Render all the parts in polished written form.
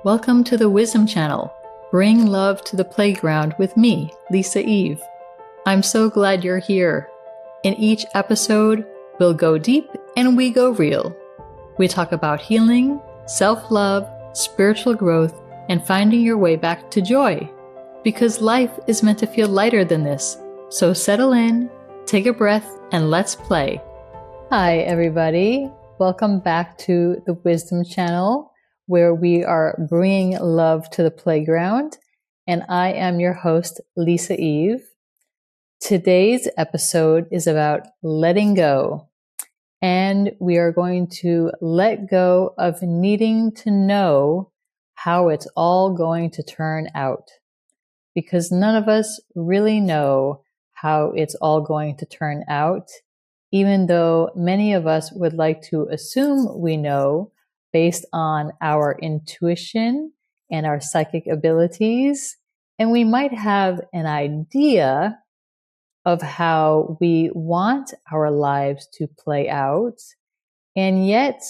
Welcome to the Wisdom Channel. Bring love to the playground with me, Lisa Eve. I'm so glad you're here. In each episode, we'll go deep and we go real. We talk about healing, self-love, spiritual growth, and finding your way back to joy. Because life is meant to feel lighter than this. So settle in, take a breath, and let's play. Hi, everybody. Welcome back to the Wisdom Channel, where we are bringing love to the playground. And I am your host, Lisa Eve. Today's episode is about letting go. And we are going to let go of needing to know how it's all going to turn out. Because none of us really know how it's all going to turn out, even though many of us would like to assume we know based on our intuition and our psychic abilities. And we might have an idea of how we want our lives to play out. And yet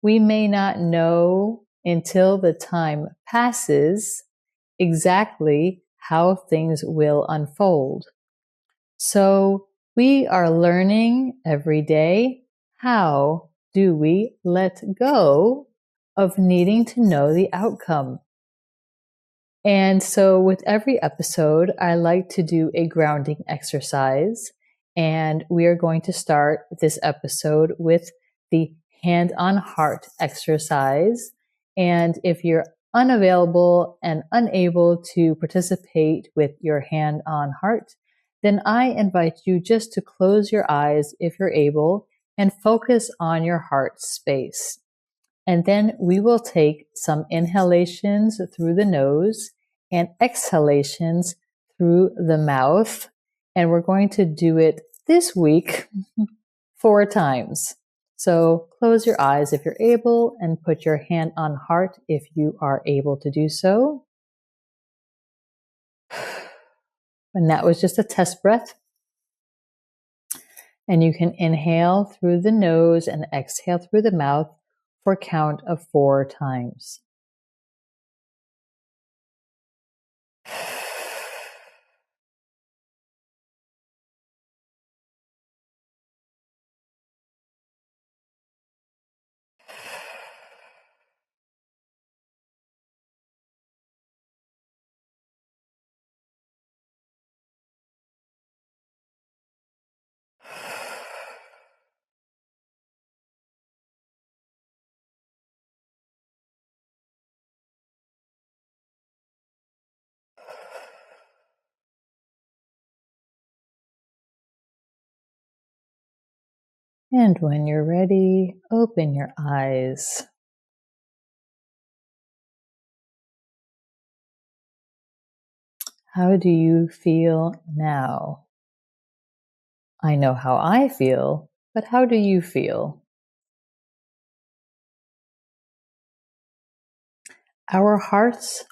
we may not know until the time passes exactly how things will unfold. So we are learning every day, how do we let go of needing to know the outcome? And so with every episode, I like to do a grounding exercise. And we are going to start this episode with the hand on heart exercise. And if you're unavailable and unable to participate with your hand on heart, then I invite you just to close your eyes if you're able and focus on your heart space. And then we will take some inhalations through the nose and exhalations through the mouth. And we're going to do it this week 4 times. So close your eyes if you're able and put your hand on heart if you are able to do so. And that was just a test breath. And you can inhale through the nose and exhale through the mouth for a count of 4 times. And when you're ready, open your eyes. How do you feel now? I know how I feel, but how do you feel? Our hearts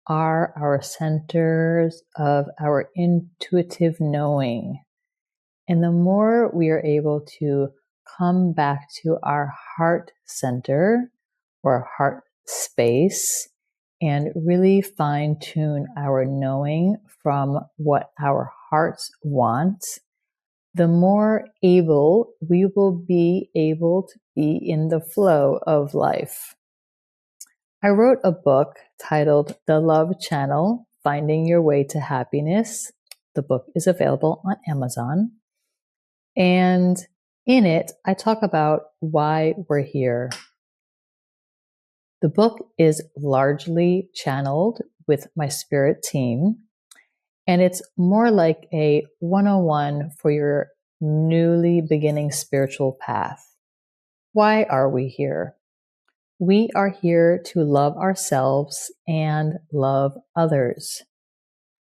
are our centers of our intuitive knowing. And the more we are able to come back to our heart center or heart space and really fine tune our knowing from what our hearts want, the more able we will be able to be in the flow of life. I wrote a book titled The Love Channel, Finding Your Way to Happiness. The book is available on Amazon. And in it, I talk about why we're here. The book is largely channeled with my spirit team, and it's more like a 101 for your newly beginning spiritual path. Why are we here? We are here to love ourselves and love others.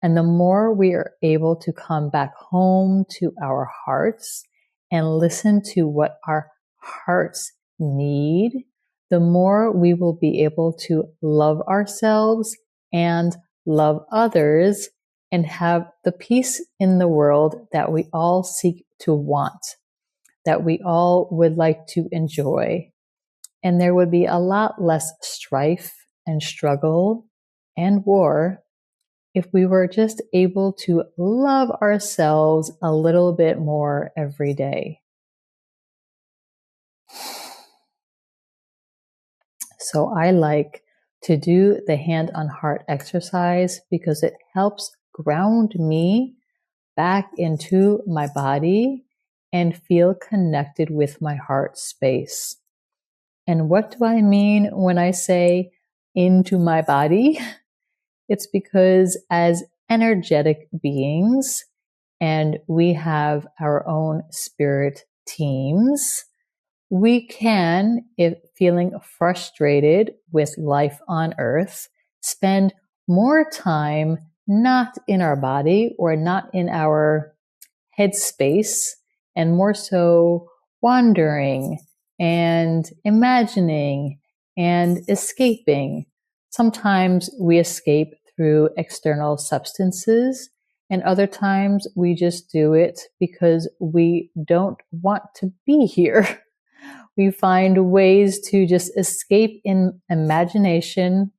And the more we are able to come back home to our hearts and listen to what our hearts need, the more we will be able to love ourselves and love others and have the peace in the world that we all seek to want, that we all would like to enjoy. And there would be a lot less strife and struggle and war if we were just able to love ourselves a little bit more every day. So I like to do the hand on heart exercise because it helps ground me back into my body and feel connected with my heart space. And what do I mean when I say into my body? It's because as energetic beings, and we have our own spirit teams, we can, if feeling frustrated with life on earth, spend more time not in our body or not in our headspace, and more so wandering and imagining and escaping. Sometimes we escape through external substances, and other times we just do it because we don't want to be here. We find ways to just escape in imagination.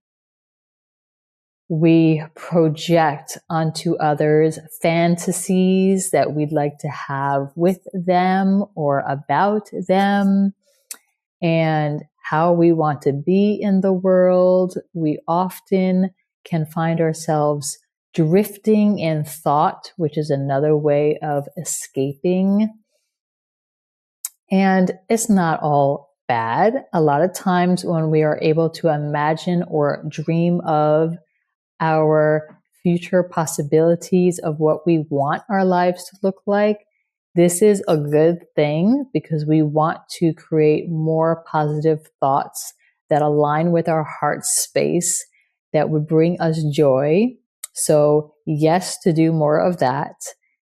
We project onto others fantasies that we'd like to have with them or about them, and how we want to be in the world. We often can find ourselves drifting in thought, which is another way of escaping. And it's not all bad. A lot of times when we are able to imagine or dream of our future possibilities of what we want our lives to look like, this is a good thing because we want to create more positive thoughts that align with our heart space that would bring us joy. So yes, to do more of that.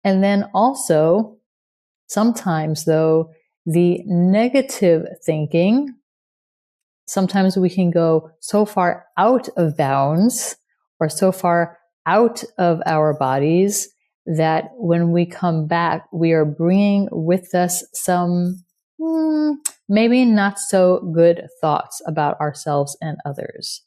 And then also, sometimes though, the negative thinking, sometimes we can go so far out of bounds or so far out of our bodies that when we come back, we are bringing with us some maybe not so good thoughts about ourselves and others.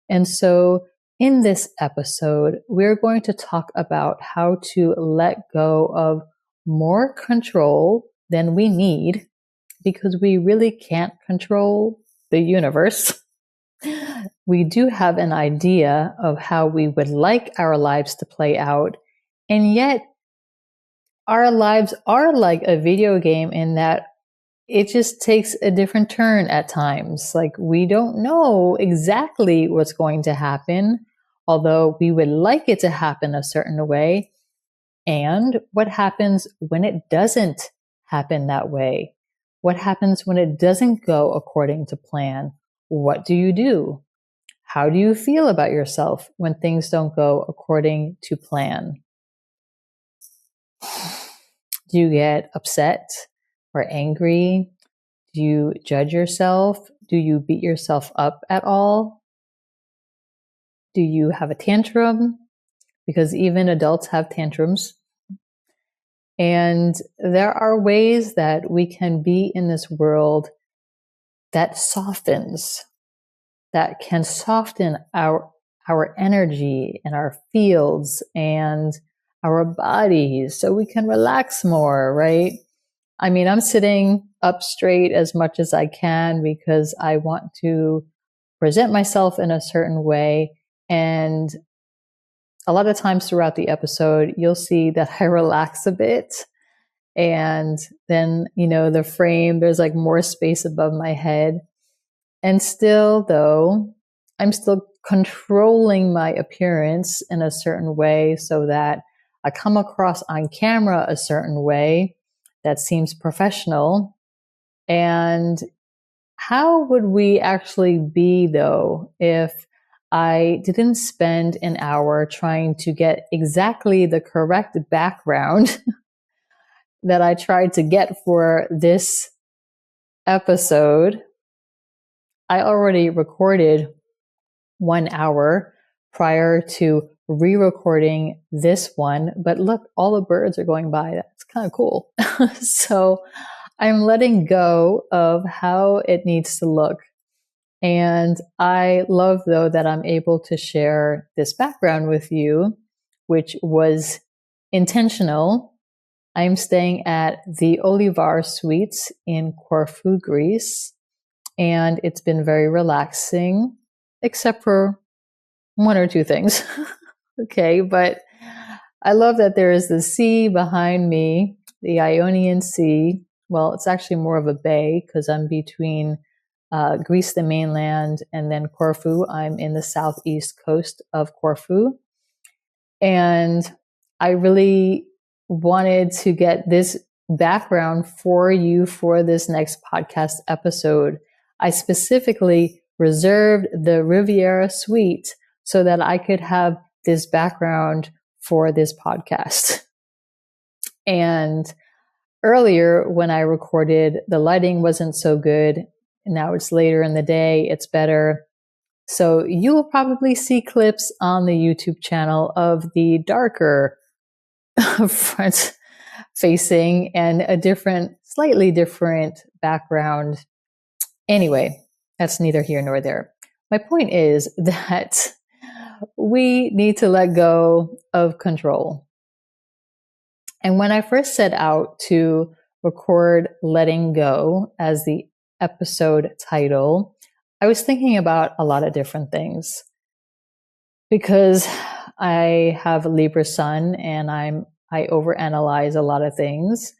And so in this episode, we're going to talk about how to let go of more control than we need, because we really can't control the universe. We do have an idea of how we would like our lives to play out, and yet our lives are like a video game in that it just takes a different turn at times. Like, we don't know exactly what's going to happen, although we would like it to happen a certain way. And what happens when it doesn't happen that way? What happens when it doesn't go according to plan? What do you do? How do you feel about yourself when things don't go according to plan? Do you get upset or angry? Do you judge yourself? Do you beat yourself up at all? Do you have a tantrum? Because even adults have tantrums. And there are ways that we can be in this world that softens, that can soften our energy and our fields and our bodies so we can relax more, right? I mean, I'm sitting up straight as much as I can because I want to present myself in a certain way. And a lot of times throughout the episode, you'll see that I relax a bit. And then, the frame, there's like more space above my head. And still, though, I'm still controlling my appearance in a certain way so that I come across on camera a certain way that seems professional. And how would we actually be, though, if I didn't spend an hour trying to get exactly the correct background that I tried to get for this episode? I already recorded 1 hour prior to re-recording this one, but look, all the birds are going by. That's kind of cool. So I'm letting go of how it needs to look. And I love, though, that I'm able to share this background with you, which was intentional. I'm staying at the Olivar Suites in Corfu, Greece, and it's been very relaxing, except for one or two things. Okay, but I love that there is the sea behind me, the Ionian Sea. Well, it's actually more of a bay because I'm between Greece, the mainland, and then Corfu. I'm in the southeast coast of Corfu. And I really wanted to get this background for you for this next podcast episode. I specifically reserved the Riviera Suite so that I could have this background for this podcast. And earlier when I recorded, the lighting wasn't so good. Now it's later in the day, it's better. So you will probably see clips on the YouTube channel of the darker front facing and a slightly different background. Anyway, that's neither here nor there. My point is that we need to let go of control. And when I first set out to record Letting Go as the episode title, I was thinking about a lot of different things because I have a Libra sun and I overanalyze a lot of things,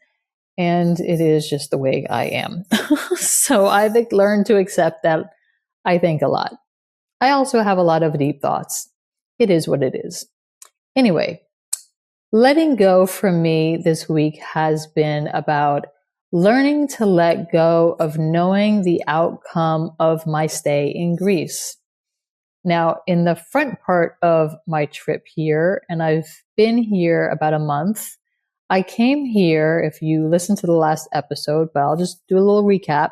and it is just the way I am. So I've learned to accept that I think a lot. I also have a lot of deep thoughts. It is what it is. Anyway, letting go for me this week has been about learning to let go of knowing the outcome of my stay in Greece. Now, in the front part of my trip here, and I've been here about a month, I came here, if you listen to the last episode, but I'll just do a little recap,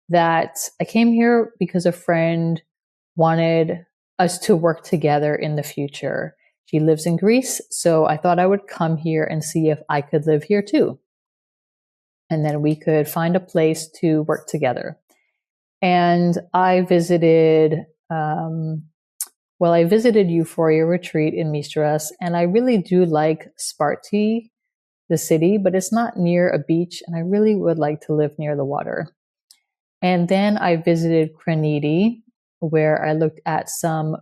that I came here because a friend wanted us to work together in the future. She lives in Greece, so I thought I would come here and see if I could live here too. And then we could find a place to work together. And I visited Euphoria Retreat in Mistras, and I really do like Sparti, the city, but it's not near a beach, and I really would like to live near the water. And then I visited Kranidi, where I looked at some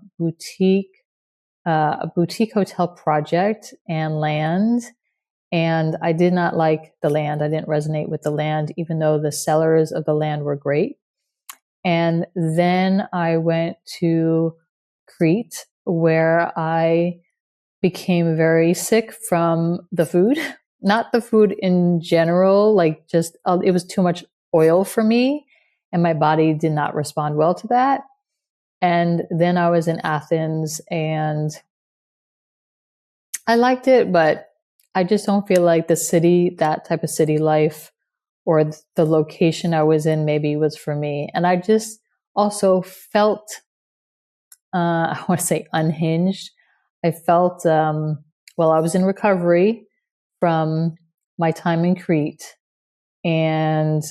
a boutique hotel project and land. And I did not like the land. I didn't resonate with the land, even though the sellers of the land were great. And then I went to Crete, where I became very sick from the food. Not the food in general, like just, it was too much oil for me, and my body did not respond well to that. And then I was in Athens, and I liked it, but I just don't feel like the city, that type of city life, or the location I was in maybe was for me. And I just also felt, I want to say unhinged. I felt, I was in recovery from my time in Crete. And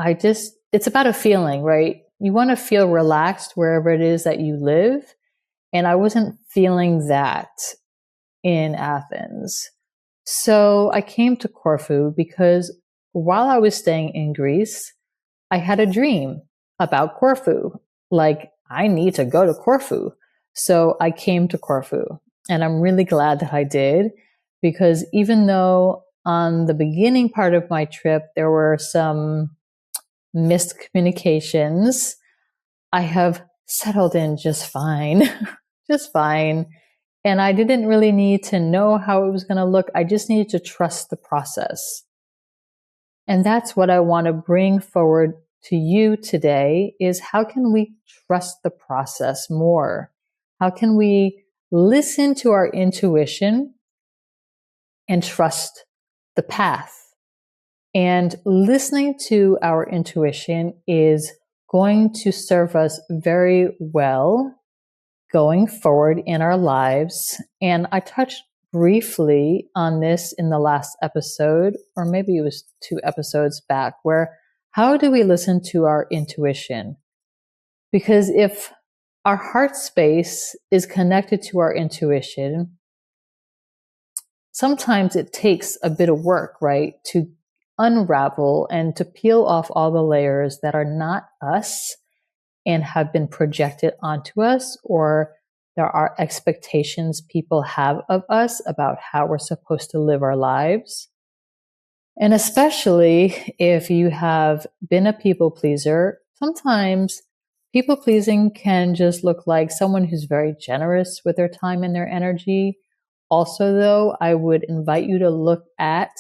it's about a feeling, right? You want to feel relaxed wherever it is that you live. And I wasn't feeling that in Athens. So I came to Corfu because while I was staying in Greece, I had a dream about Corfu. Like, I need to go to Corfu. So I came to Corfu, and I'm really glad that I did, because even though on the beginning part of my trip, there were some missed communications, I have settled in just fine, just fine. And I didn't really need to know how it was going to look. I just needed to trust the process. And that's what I want to bring forward to you today, is how can we trust the process more? How can we listen to our intuition and trust the path? And listening to our intuition is going to serve us very well going forward in our lives. And I touched briefly on this in the last episode, or maybe it was 2 episodes back, where How do we listen to our intuition? Because if our heart space is connected to our intuition, sometimes it takes a bit of work, right, to unravel and to peel off all the layers that are not us and have been projected onto us, or there are expectations people have of us about how we're supposed to live our lives. And especially if you have been a people pleaser, sometimes people pleasing can just look like someone who's very generous with their time and their energy. Also, though, I would invite you to look at,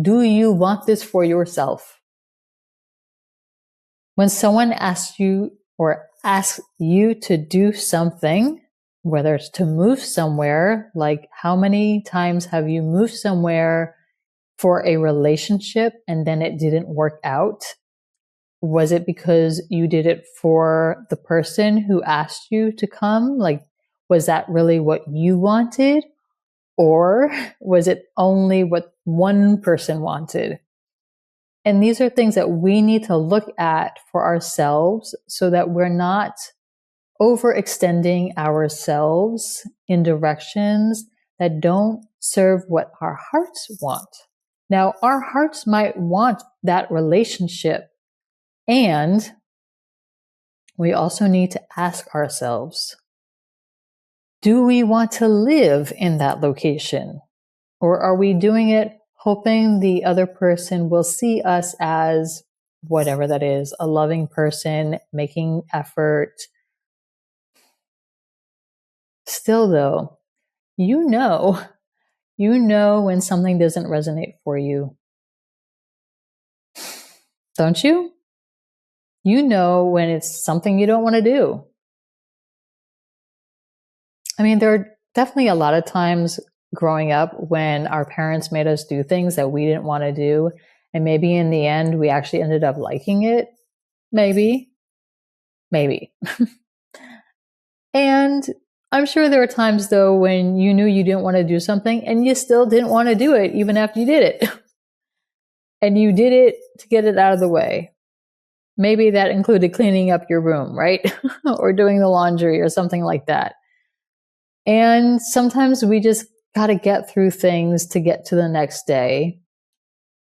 do you want this for yourself? When someone asks you to do something, whether it's to move somewhere, like how many times have you moved somewhere for a relationship and then it didn't work out? Was it because you did it for the person who asked you to come? Like, was that really what you wanted? Or was it only what one person wanted? And these are things that we need to look at for ourselves so that we're not overextending ourselves in directions that don't serve what our hearts want. Now, our hearts might want that relationship, and we also need to ask ourselves, do we want to live in that location? Or are we doing it hoping the other person will see us as whatever that is, a loving person, making effort? Still though, you know when something doesn't resonate for you. Don't you? You know when it's something you don't want to do. I mean, there are definitely a lot of times growing up when our parents made us do things that we didn't want to do. And maybe in the end, we actually ended up liking it. Maybe. And I'm sure there were times though when you knew you didn't want to do something and you still didn't want to do it even after you did it. And you did it to get it out of the way. Maybe that included cleaning up your room, right? Or doing the laundry or something like that. And sometimes we just got to get through things to get to the next day.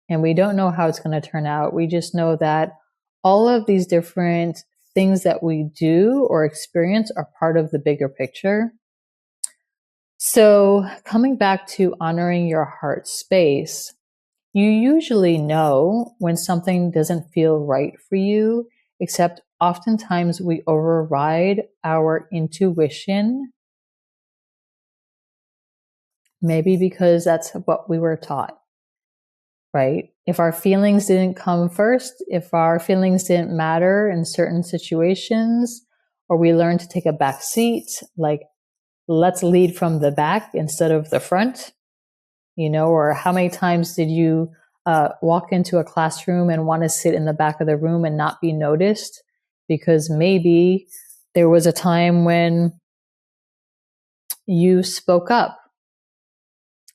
And we don't know how it's going to turn out. We just know that all of these different things that we do or experience are part of the bigger picture. So coming back to honoring your heart space, you usually know when something doesn't feel right for you, except oftentimes we override our intuition. Maybe because that's what we were taught, right? If our feelings didn't come first, if our feelings didn't matter in certain situations, or we learned to take a back seat, like let's lead from the back instead of the front, or how many times did you walk into a classroom and want to sit in the back of the room and not be noticed? Because maybe there was a time when you spoke up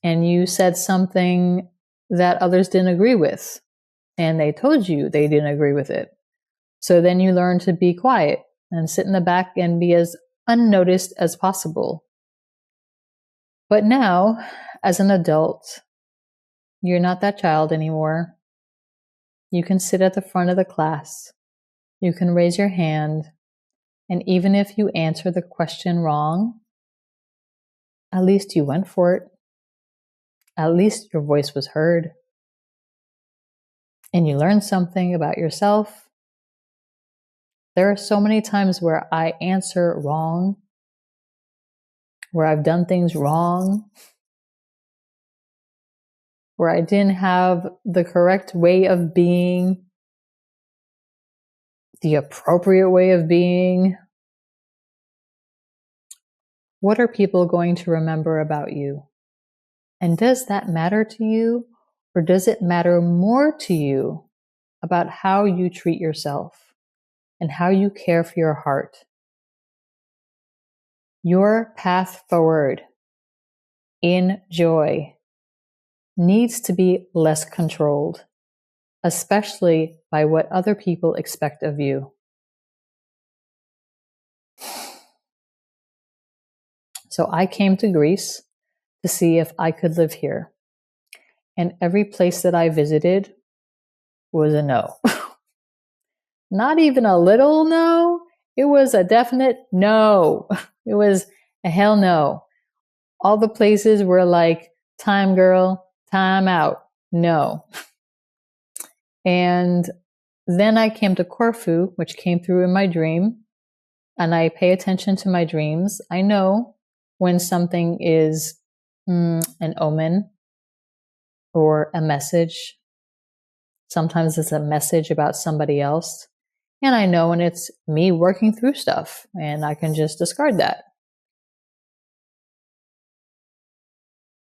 and you said something that others didn't agree with, and they told you they didn't agree with it. So then you learn to be quiet and sit in the back and be as unnoticed as possible. But now, as an adult, you're not that child anymore. You can sit at the front of the class. You can raise your hand. And even if you answer the question wrong, at least you went for it. At least your voice was heard. And you learned something about yourself. There are so many times where I answer wrong, where I've done things wrong, where I didn't have the correct way of being, the appropriate way of being. What are people going to remember about you? And does that matter to you? Or does it matter more to you about how you treat yourself and how you care for your heart? Your path forward in joy needs to be less controlled. especially by what other people expect of you. So I came to Greece to see if I could live here. And every place that I visited was a no. Not even a little no. It was a definite no. It was a hell no. All the places were like, time girl, time out. No. And then I came to Corfu, which came through in my dream. And I pay attention to my dreams. I know when something is an omen or a message. Sometimes it's a message about somebody else. And I know when it's me working through stuff, and I can just discard that.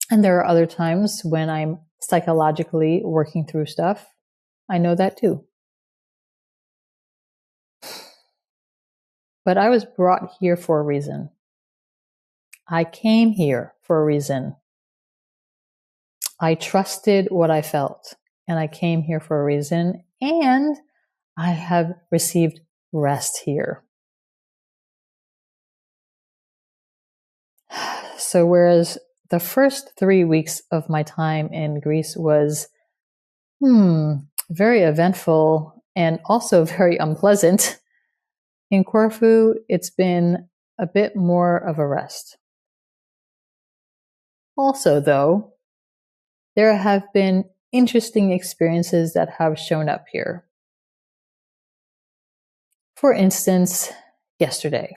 And there are other times when I'm psychologically working through stuff. I know that too. But I was brought here for a reason. I came here for a reason. I trusted what I felt, and I came here for a reason, and I have received rest here. So whereas the first 3 weeks of my time in Greece was very eventful and also very unpleasant, in Corfu, it's been a bit more of a rest. Also, though, there have been interesting experiences that have shown up here. For instance, yesterday.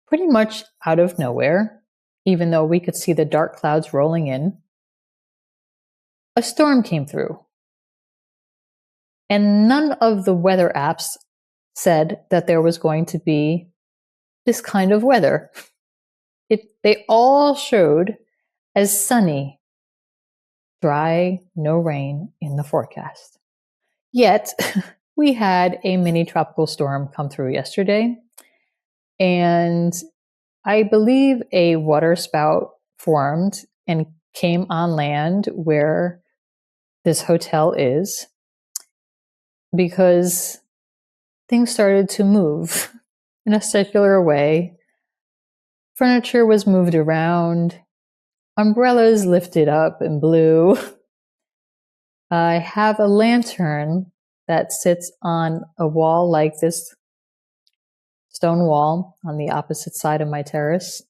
Pretty much out of nowhere, even though we could see the dark clouds rolling in, a storm came through. And none of the weather apps said that there was going to be this kind of weather. They all showed as sunny, dry, no rain in the forecast. Yet, we had a mini tropical storm come through yesterday, and I believe a water spout formed and came on land where this hotel is, because things started to move in a circular way. Furniture was moved around, umbrellas lifted up and blew. I have a lantern that sits on a wall like this stone wall on the opposite side of my terrace,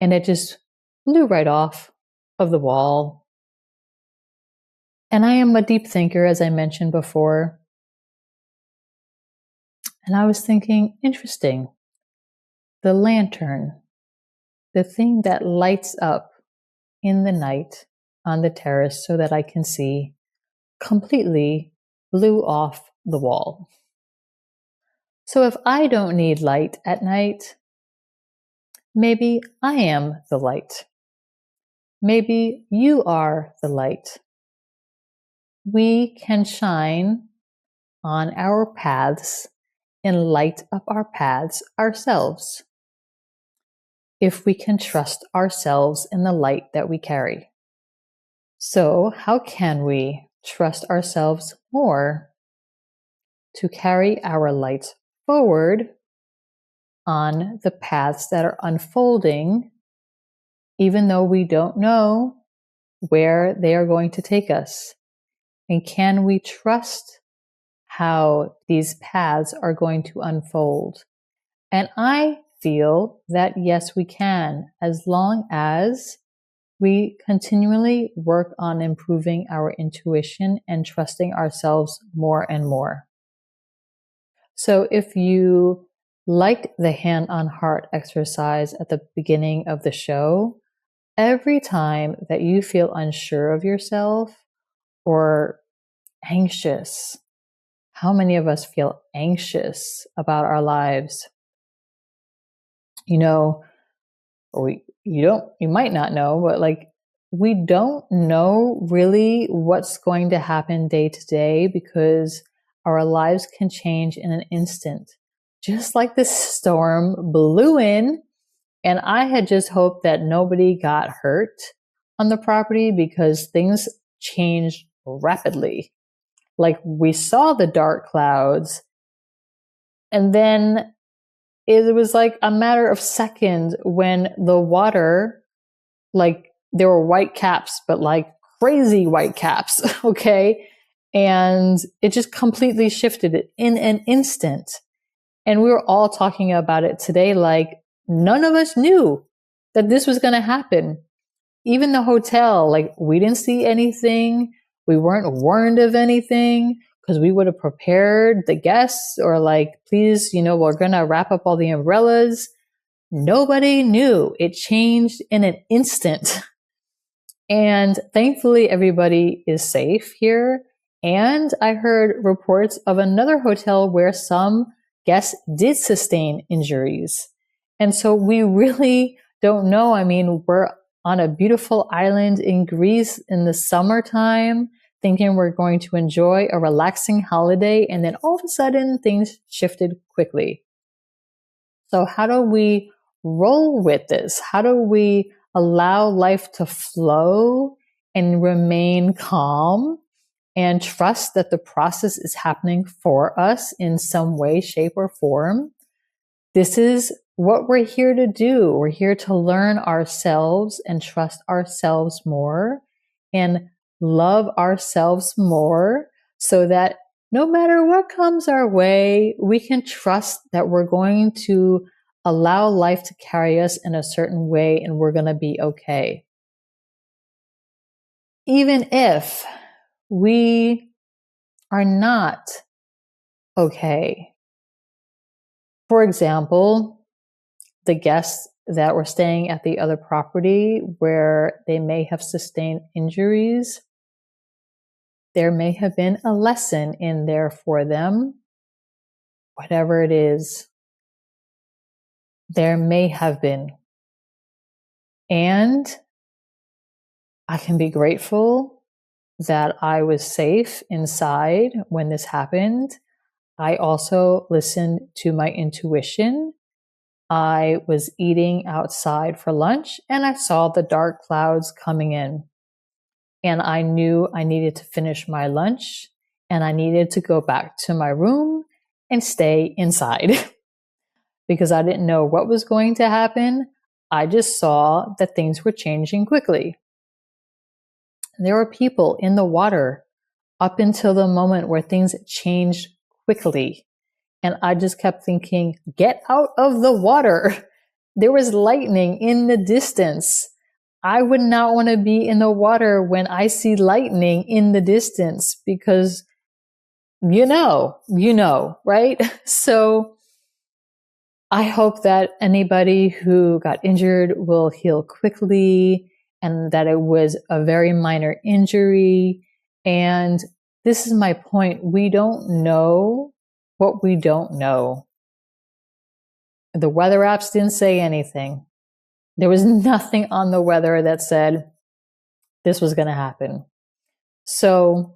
and it just blew right off of the wall. And I am a deep thinker, as I mentioned before. And I was thinking, interesting, the lantern, the thing that lights up in the night on the terrace so that I can see, completely blew off the wall. So if I don't need light at night, maybe I am the light. Maybe you are the light. We can shine on our paths and light up our paths ourselves, if we can trust ourselves in the light that we carry. So how can we trust ourselves more to carry our light forward on the paths that are unfolding, even though we don't know where they are going to take us? And can we trust how these paths are going to unfold? And I feel that yes, we can, as long as we continually work on improving our intuition and trusting ourselves more and more. So if you liked the hand on heart exercise at the beginning of the show, every time that you feel unsure of yourself or anxious, how many of us feel anxious about our lives? You know, or you might not know, but like, we don't know really what's going to happen day to day, because our lives can change in an instant. Just like this storm blew in, and I had just hoped that nobody got hurt on the property, because things changed rapidly. Like we saw the dark clouds, and then it was like a matter of seconds when the water, like there were white caps, but like crazy white caps, okay? And it just completely shifted it in an instant. And we were all talking about it today, like none of us knew that this was going to happen. Even the hotel, like we didn't see anything. We weren't warned of anything because we would have prepared the guests or like, please, we're going to wrap up all the umbrellas. Nobody knew. It changed in an instant. And thankfully, everybody is safe here. And I heard reports of another hotel where some guests did sustain injuries. And so we really don't know. I mean, we're on a beautiful island in Greece in the summertime, thinking we're going to enjoy a relaxing holiday. And then all of a sudden, things shifted quickly. So how do we roll with this? How do we allow life to flow and remain calm and trust that the process is happening for us in some way, shape, or form? This is what we're here to do. We're here to learn ourselves and trust ourselves more and love ourselves more so that no matter what comes our way, we can trust that we're going to allow life to carry us in a certain way and we're going to be okay. Even if we are not okay. For example, the guests that were staying at the other property where they may have sustained injuries, there may have been a lesson in there for them. Whatever it is, there may have been. And I can be grateful that I was safe inside when this happened. I also listened to my intuition. I was eating outside for lunch and I saw the dark clouds coming in. And I knew I needed to finish my lunch and I needed to go back to my room and stay inside because I didn't know what was going to happen. I just saw that things were changing quickly. There were people in the water up until the moment where things changed quickly. And I just kept thinking, get out of the water. There was lightning in the distance. I would not want to be in the water when I see lightning in the distance because you know, right? So I hope that anybody who got injured will heal quickly and that it was a very minor injury. And this is my point. We don't know what we don't know. The weather apps didn't say anything. There was nothing on the weather that said this was going to happen. So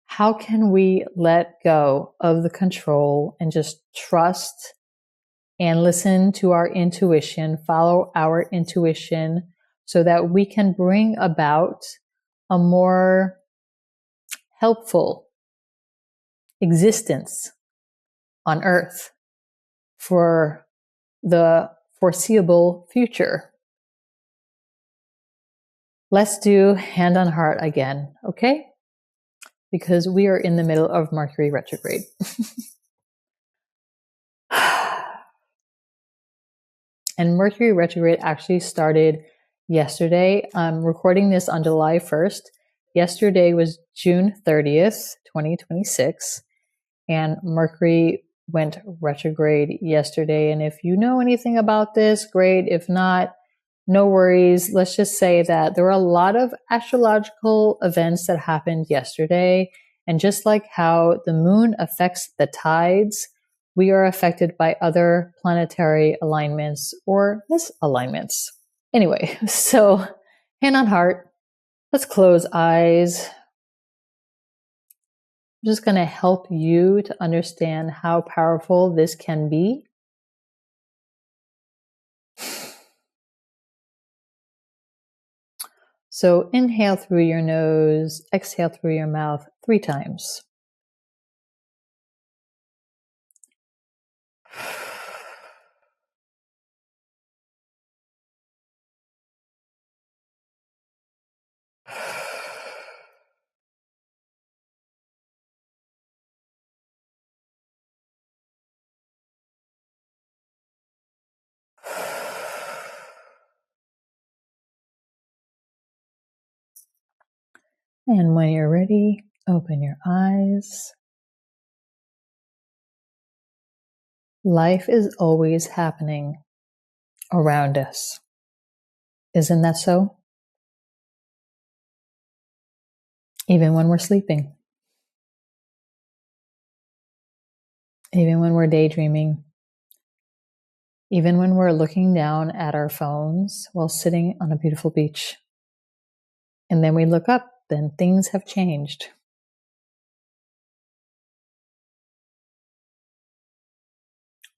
how can we let go of the control and just trust and listen to our intuition, follow our intuition so that we can bring about a more helpful existence on Earth for the foreseeable future? Let's do hand on heart again, okay? Because we are in the middle of Mercury retrograde. And Mercury retrograde actually started yesterday. I'm recording this on July 1st. Yesterday was June 30th, 2026. And Mercury went retrograde yesterday. And if you know anything about this, great. If not, no worries. Let's just say that there were a lot of astrological events that happened yesterday. And just like how the moon affects the tides, we are affected by other planetary alignments or misalignments. Anyway, so hand on heart, let's close eyes. I'm just going to help you to understand how powerful this can be. So inhale through your nose, exhale through your mouth 3 times. And when you're ready, open your eyes. Life is always happening around us. Isn't that so? Even when we're sleeping. Even when we're daydreaming. Even when we're looking down at our phones while sitting on a beautiful beach. And then we look up, then things have changed.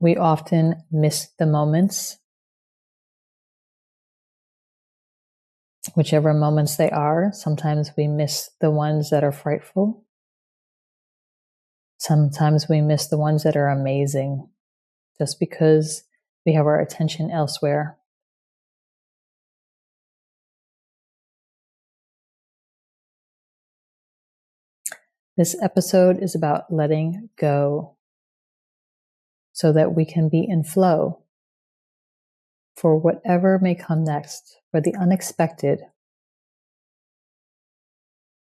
We often miss the moments, whichever moments they are. Sometimes we miss the ones that are frightful. Sometimes we miss the ones that are amazing, just because we have our attention elsewhere. This episode is about letting go so that we can be in flow for whatever may come next, for the unexpected,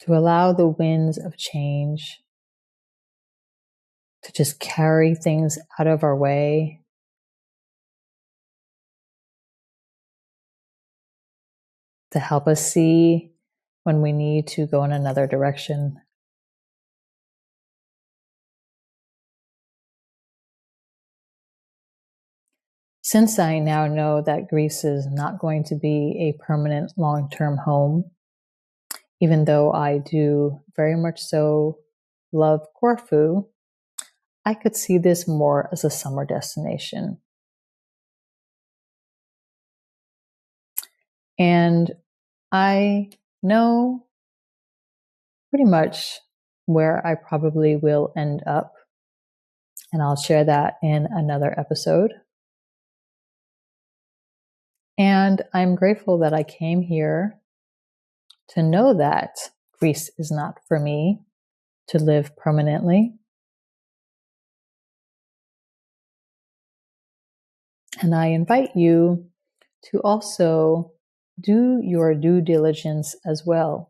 to allow the winds of change to just carry things out of our way, to help us see when we need to go in another direction. Since I now know that Greece is not going to be a permanent long-term home, even though I do very much so love Corfu, I could see this more as a summer destination. And I know pretty much where I probably will end up, and I'll share that in another episode. And I'm grateful that I came here to know that Greece is not for me to live permanently. And I invite you to also do your due diligence as well.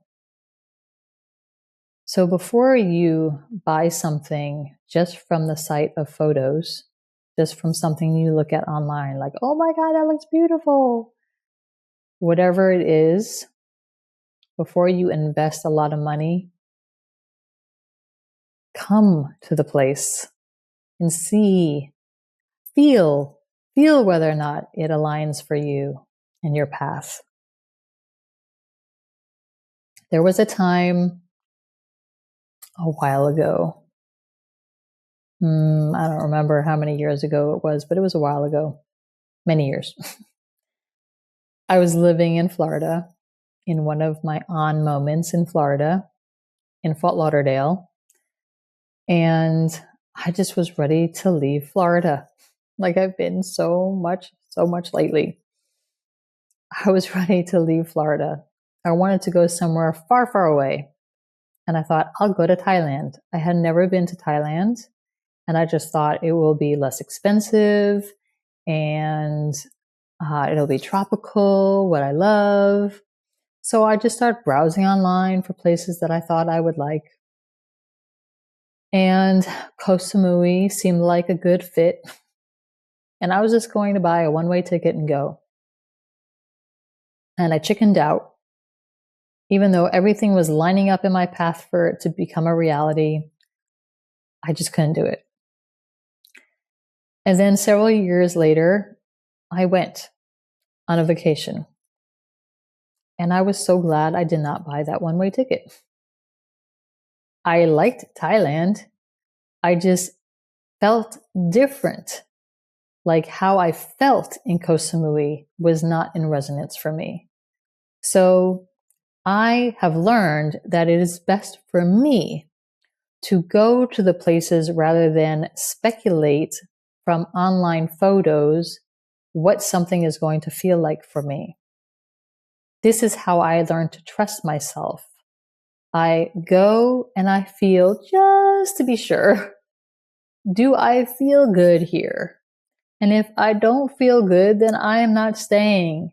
So before you buy something just from the sight of photos, just from something you look at online, like, oh my God, that looks beautiful. Whatever it is, before you invest a lot of money, come to the place and see, feel whether or not it aligns for you and your path. There was a time a while ago, I don't remember how many years ago it was, but it was a while ago, many years. I was living in Florida in one of my on moments in Florida, in Fort Lauderdale. And I just was ready to leave Florida. Like I've been so much lately. I was ready to leave Florida. I wanted to go somewhere far, far away. And I thought, I'll go to Thailand. I had never been to Thailand. And I just thought it will be less expensive and it'll be tropical, what I love. So I just started browsing online for places that I thought I would like. And Koh Samui seemed like a good fit. And I was just going to buy a one-way ticket and go. And I chickened out. Even though everything was lining up in my path for it to become a reality, I just couldn't do it. And then several years later, I went on a vacation. And I was so glad I did not buy that one-way ticket. I liked Thailand. I just felt different. Like how I felt in Koh Samui was not in resonance for me. So I have learned that it is best for me to go to the places rather than speculate from online photos what something is going to feel like for me. This is how I learned to trust myself. I go and I feel just to be sure. Do I feel good here? And if I don't feel good, then I am not staying.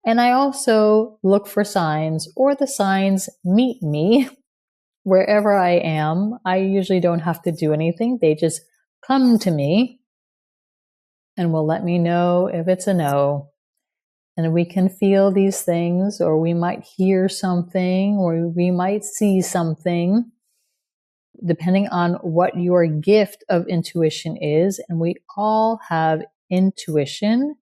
And I also look for signs, or the signs meet me wherever I am. I usually don't have to do anything. They just come to me and will let me know if it's a no. And we can feel these things, or we might hear something, or we might see something, depending on what your gift of intuition is. And we all have intuition,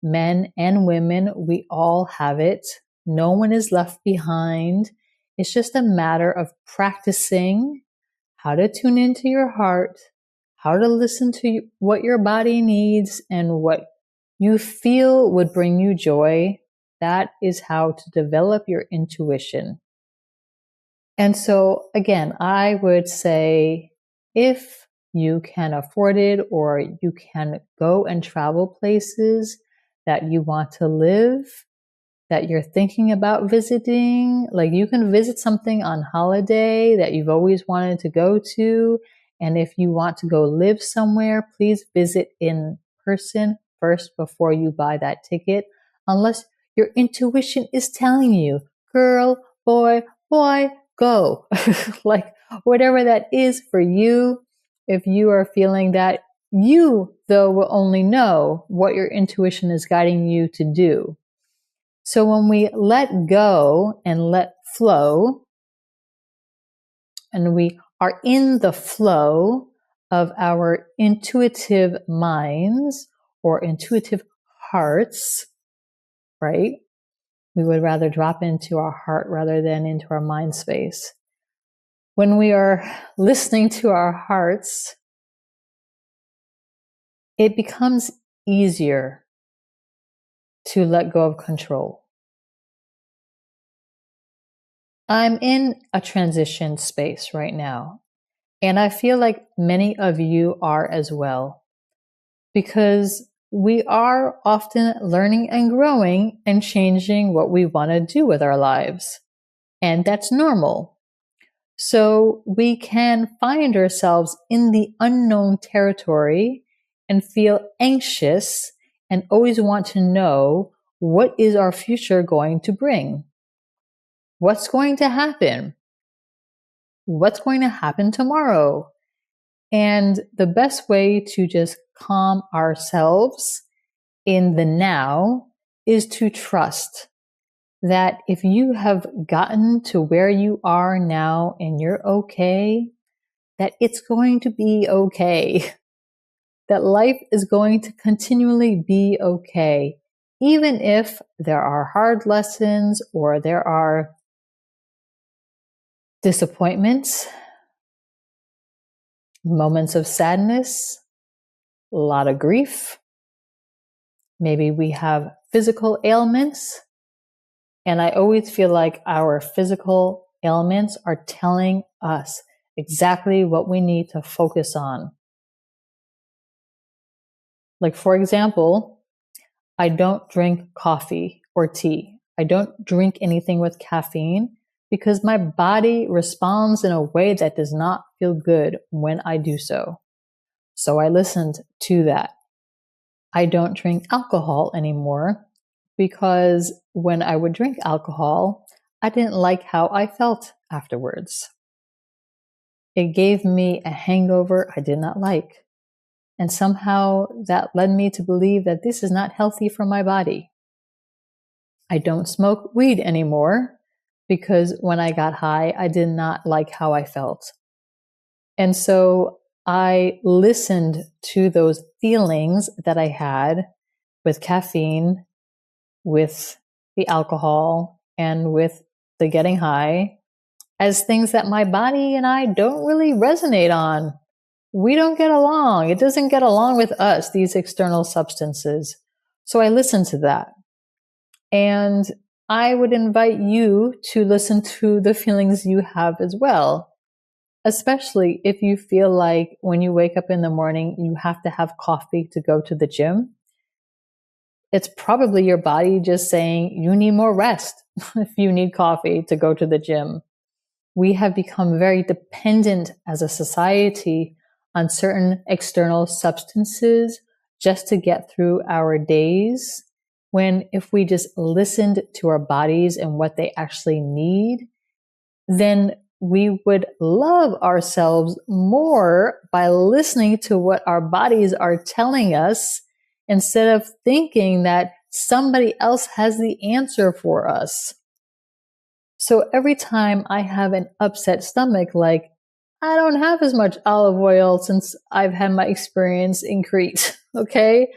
men and women, we all have it. No one is left behind. It's just a matter of practicing how to tune into your heart, how to listen to what your body needs and what you feel would bring you joy. That is how to develop your intuition. And so again, I would say if you can afford it, or you can go and travel places that you want to live, that you're thinking about visiting, like you can visit something on holiday that you've always wanted to go to. And if you want to go live somewhere, please visit in person first before you buy that ticket, unless your intuition is telling you, girl, boy, go. Like whatever that is for you. If you are feeling that, you though will only know what your intuition is guiding you to do. So when we let go and let flow, and we are in the flow of our intuitive minds or intuitive hearts, right? We would rather drop into our heart rather than into our mind space. When we are listening to our hearts, it becomes easier to let go of control. I'm in a transition space right now, and I feel like many of you are as well, because we are often learning and growing and changing what we want to do with our lives. And that's normal. So we can find ourselves in the unknown territory and feel anxious and always want to know, what is our future going to bring? What's going to happen? What's going to happen tomorrow? And the best way to just calm ourselves in the now is to trust that if you have gotten to where you are now and you're okay, that it's going to be okay. That life is going to continually be okay, even if there are hard lessons or there are disappointments, moments of sadness, a lot of grief. Maybe we have physical ailments. And I always feel like our physical ailments are telling us exactly what we need to focus on. Like, for example, I don't drink coffee or tea. I don't drink anything with caffeine because my body responds in a way that does not feel good when I do so. So I listened to that. I don't drink alcohol anymore because when I would drink alcohol, I didn't like how I felt afterwards. It gave me a hangover I did not like. And somehow that led me to believe that this is not healthy for my body. I don't smoke weed anymore because when I got high, I did not like how I felt. And so I listened to those feelings that I had with caffeine, with the alcohol, and with the getting high as things that my body and I don't really resonate on. We don't get along. It doesn't get along with us, these external substances. So I listened to that. And I would invite you to listen to the feelings you have as well, especially if you feel like when you wake up in the morning, you have to have coffee to go to the gym. It's probably your body just saying you need more rest if you need coffee to go to the gym. We have become very dependent as a society on certain external substances just to get through our days. When if we just listened to our bodies and what they actually need, then we would love ourselves more by listening to what our bodies are telling us instead of thinking that somebody else has the answer for us. So every time I have an upset stomach, like I don't have as much olive oil since I've had my experience increase, okay?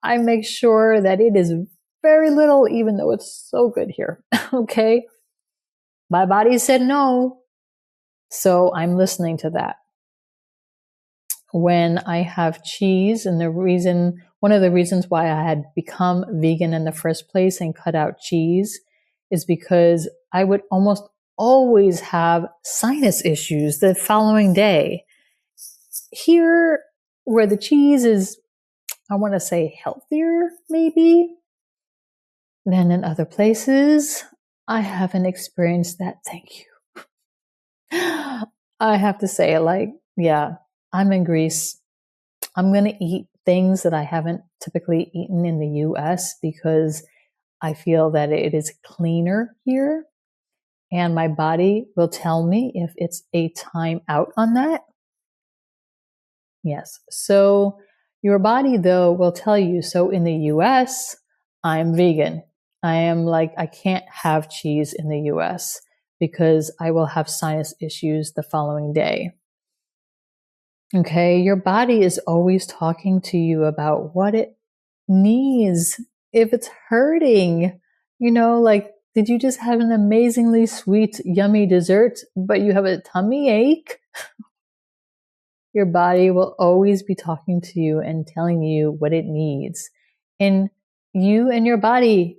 I make sure that it is very little, even though it's so good here, okay? My body said no, so I'm listening to that. When I have cheese, and one of the reasons why I had become vegan in the first place and cut out cheese is because I would almost always have sinus issues the following day. Here, where the cheese is, I want to say healthier, maybe, than in other places, I haven't experienced that. Thank you. I have to say, yeah, I'm in Greece. I'm going to eat things that I haven't typically eaten in the US because I feel that it is cleaner here. And my body will tell me if it's a time out on that. Yes. So your body, though, will tell you. So in the US, I'm vegan. I can't have cheese in the US because I will have sinus issues the following day. Okay. Your body is always talking to you about what it needs. If it's hurting, did you just have an amazingly sweet, yummy dessert, but you have a tummy ache? Your body will always be talking to you and telling you what it needs. And you and your body,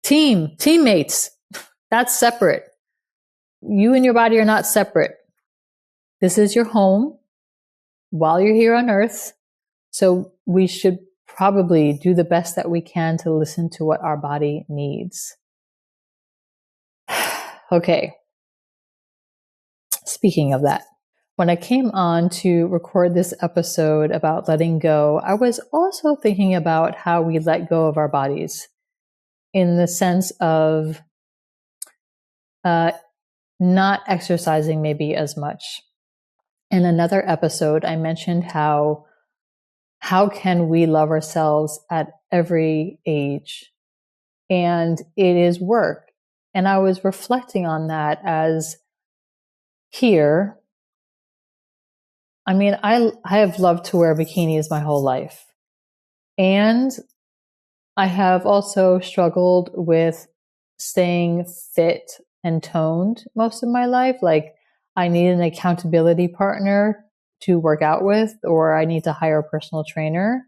teammates, that's separate. You and your body are not separate. This is your home while you're here on earth. So we should probably do the best that we can to listen to what our body needs. Okay. Speaking of that, when I came on to record this episode about letting go, I was also thinking about how we let go of our bodies in the sense of not exercising maybe as much. In another episode, I mentioned how can we love ourselves at every age? And it is work. And I was reflecting on that as here. I mean, I have loved to wear bikinis my whole life. And I have also struggled with staying fit and toned most of my life. Like I need an accountability partner to work out with, or I need to hire a personal trainer.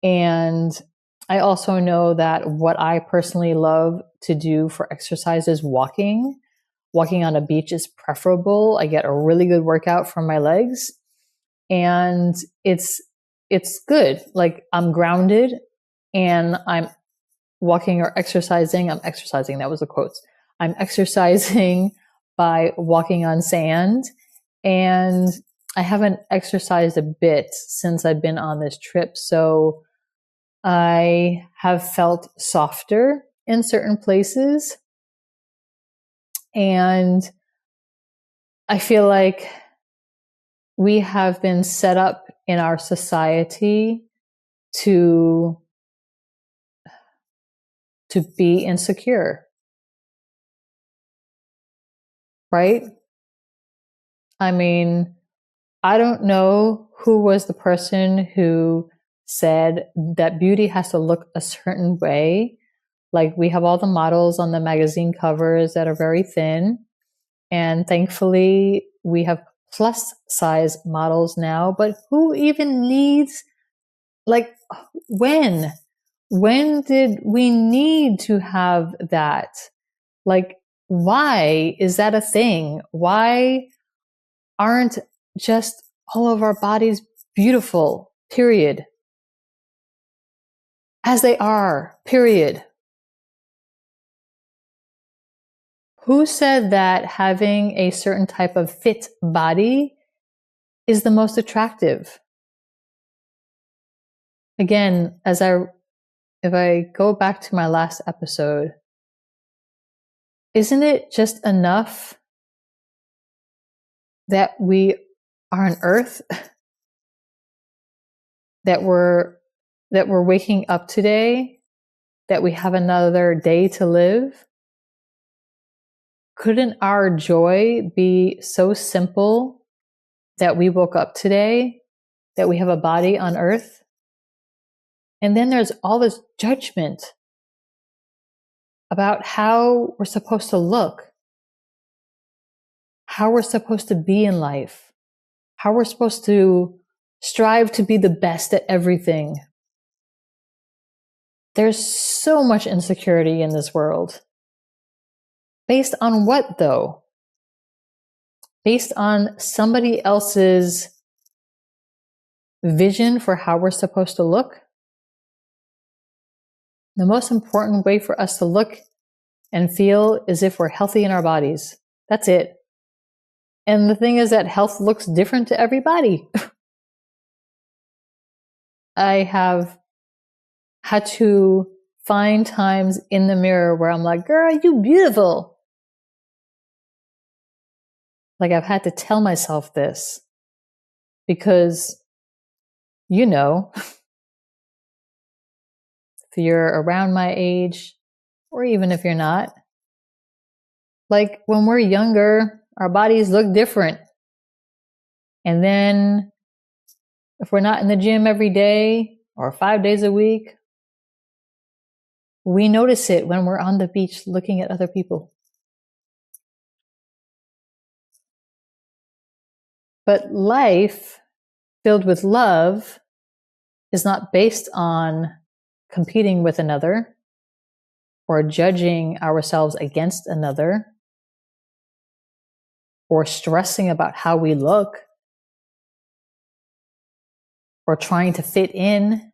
And I also know that what I personally love to do for exercise is walking. Walking on a beach is preferable. I get a really good workout from my legs, and it's good. Like I'm grounded and I'm walking or exercising. I'm exercising. That was the quotes. I'm exercising by walking on sand, and I haven't exercised a bit since I've been on this trip. So I have felt softer in certain places. And I feel like we have been set up in our society to be insecure, right? I mean, I don't know who was the person who said that beauty has to look a certain way. Like we have all the models on the magazine covers that are very thin. And thankfully we have plus size models now, but who even needs, like when When did we need to have that? Like, why is that a thing? Why aren't just all of our bodies beautiful, period? As they are, period. Who said that having a certain type of fit body is the most attractive? Again, if I go back to my last episode, isn't it just enough that we are on Earth, that we're waking up today, that we have another day to live? Couldn't our joy be so simple that we woke up today, that we have a body on Earth? And then there's all this judgment about how we're supposed to look, how we're supposed to be in life, how we're supposed to strive to be the best at everything. There's so much insecurity in this world. Based on what, though? Based on somebody else's vision for how we're supposed to look? The most important way for us to look and feel is if we're healthy in our bodies. That's it. And the thing is that health looks different to everybody. I have had to find times in the mirror where I'm like, girl, you beautiful. Like, I've had to tell myself this because, if you're around my age, or even if you're not, like when we're younger, our bodies look different. And then if we're not in the gym every day or 5 days a week, we notice it when we're on the beach looking at other people. But life filled with love is not based on competing with another or judging ourselves against another or stressing about how we look or trying to fit in.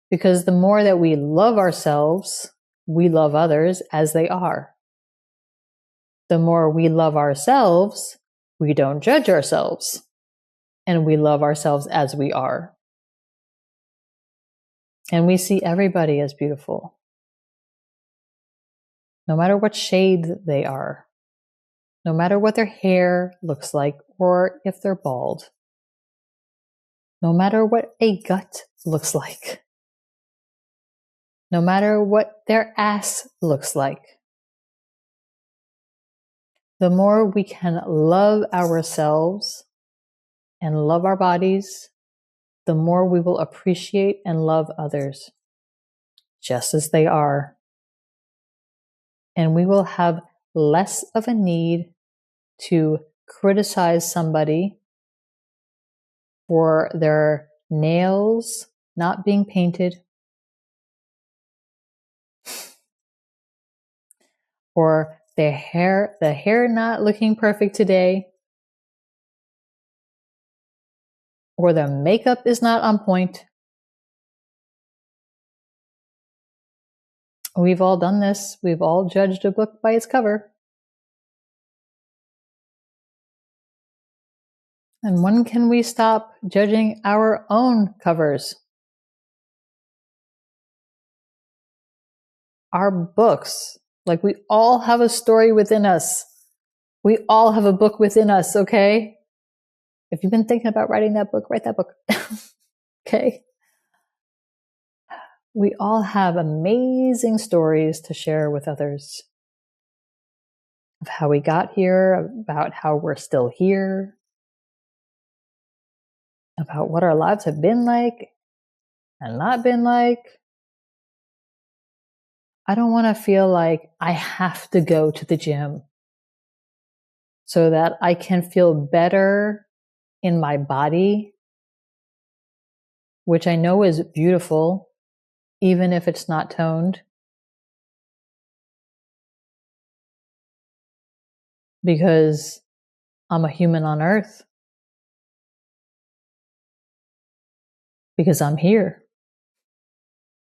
Because the more that we love ourselves, we love others as they are. The more we love ourselves, we don't judge ourselves, and we love ourselves as we are. And we see everybody as beautiful, no matter what shade they are, no matter what their hair looks like or if they're bald, no matter what a gut looks like, no matter what their ass looks like. The more we can love ourselves and love our bodies, the more we will appreciate and love others just as they are. And we will have less of a need to criticize somebody for their nails not being painted, or the hair not looking perfect today, or the makeup is not on point. We've all done this. We've all judged a book by its cover. And when can we stop judging our own covers? Our books. Like, we all have a story within us. We all have a book within us, okay? If you've been thinking about writing that book, write that book. Okay? We all have amazing stories to share with others of how we got here, about how we're still here, about what our lives have been like and not been like. I don't want to feel like I have to go to the gym so that I can feel better in my body, which I know is beautiful. even if it's not toned. Because I'm a human on earth. Because I'm here.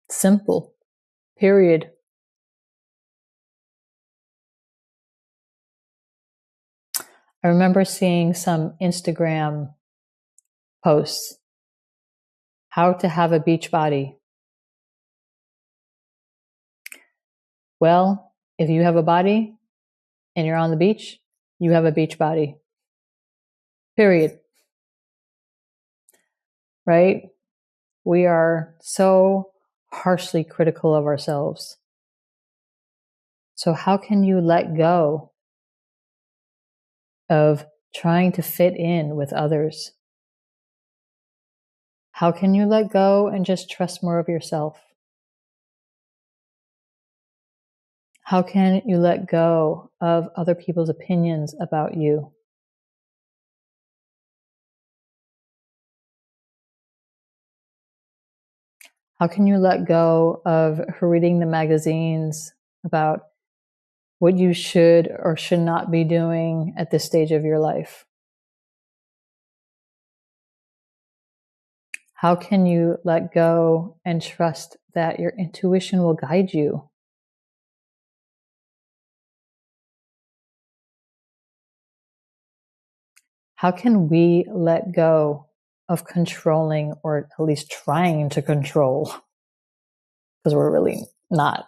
Simple. Period. I remember seeing some Instagram posts. How to have a beach body. Well, if you have a body and you're on the beach, you have a beach body. Period. Right? We are so harshly critical of ourselves. So how can you let go of trying to fit in with others? How can you let go and just trust more of yourself? How can you let go of other people's opinions about you? How can you let go of reading the magazines about what you should or should not be doing at this stage of your life? How can you let go and trust that your intuition will guide you? How can we let go of controlling, or at least trying to control? Because we're not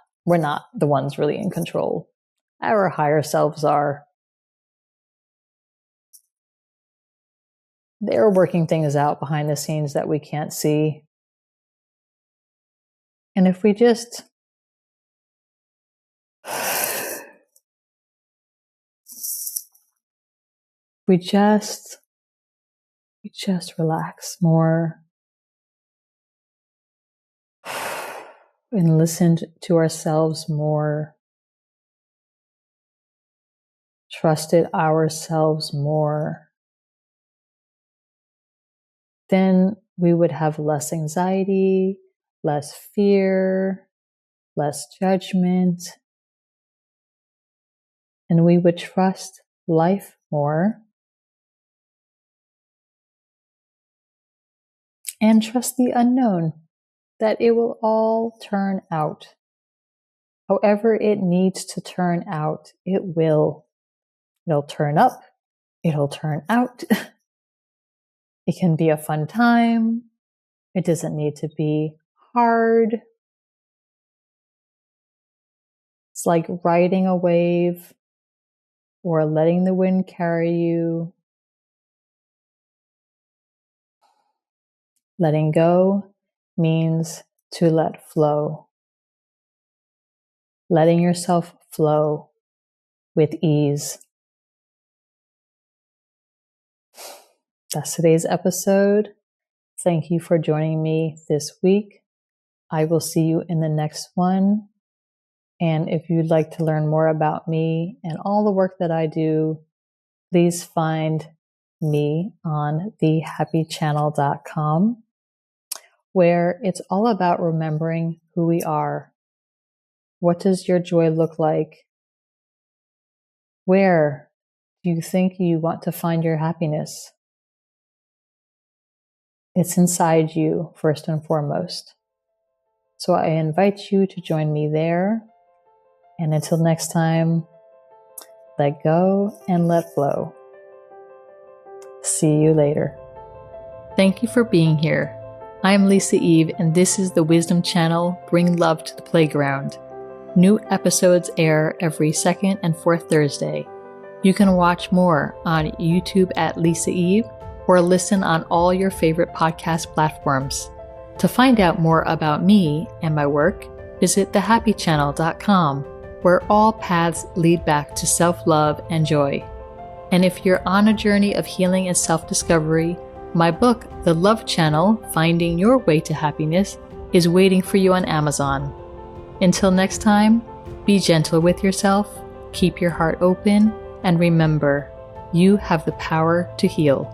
the ones really in control. Our higher selves are. They're working things out behind the scenes that we can't see. And if we just we just relax more and listen to ourselves more, trusted ourselves more, then we would have less anxiety, less fear, less judgment, and we would trust life more and trust the unknown, that it will all turn out. However it needs to turn out, it will. It'll turn up. It'll turn out. It can be a fun time. It doesn't need to be hard. It's like riding a wave or letting the wind carry you. Letting go means to let flow. Letting yourself flow with ease. That's today's episode. Thank you for joining me this week. I will see you in the next one. And if you'd like to learn more about me and all the work that I do, please find me on thehappychannel.com, where it's all about remembering who we are. What does your joy look like? Where do you think you want to find your happiness? It's inside you, first and foremost. So I invite you to join me there. And until next time, let go and let flow. See you later. Thank you for being here. I'm Lisa Eve, and this is the Wisdom Channel, Bring Love to the Playground. New episodes air every second and fourth Thursday. You can watch more on YouTube at Lisa Eve, or listen on all your favorite podcast platforms. To find out more about me and my work, visit thehappychannel.com, where all paths lead back to self-love and joy. And if you're on a journey of healing and self-discovery, my book, The Love Channel, Finding Your Way to Happiness, is waiting for you on Amazon. Until next time, be gentle with yourself, keep your heart open, and remember, you have the power to heal.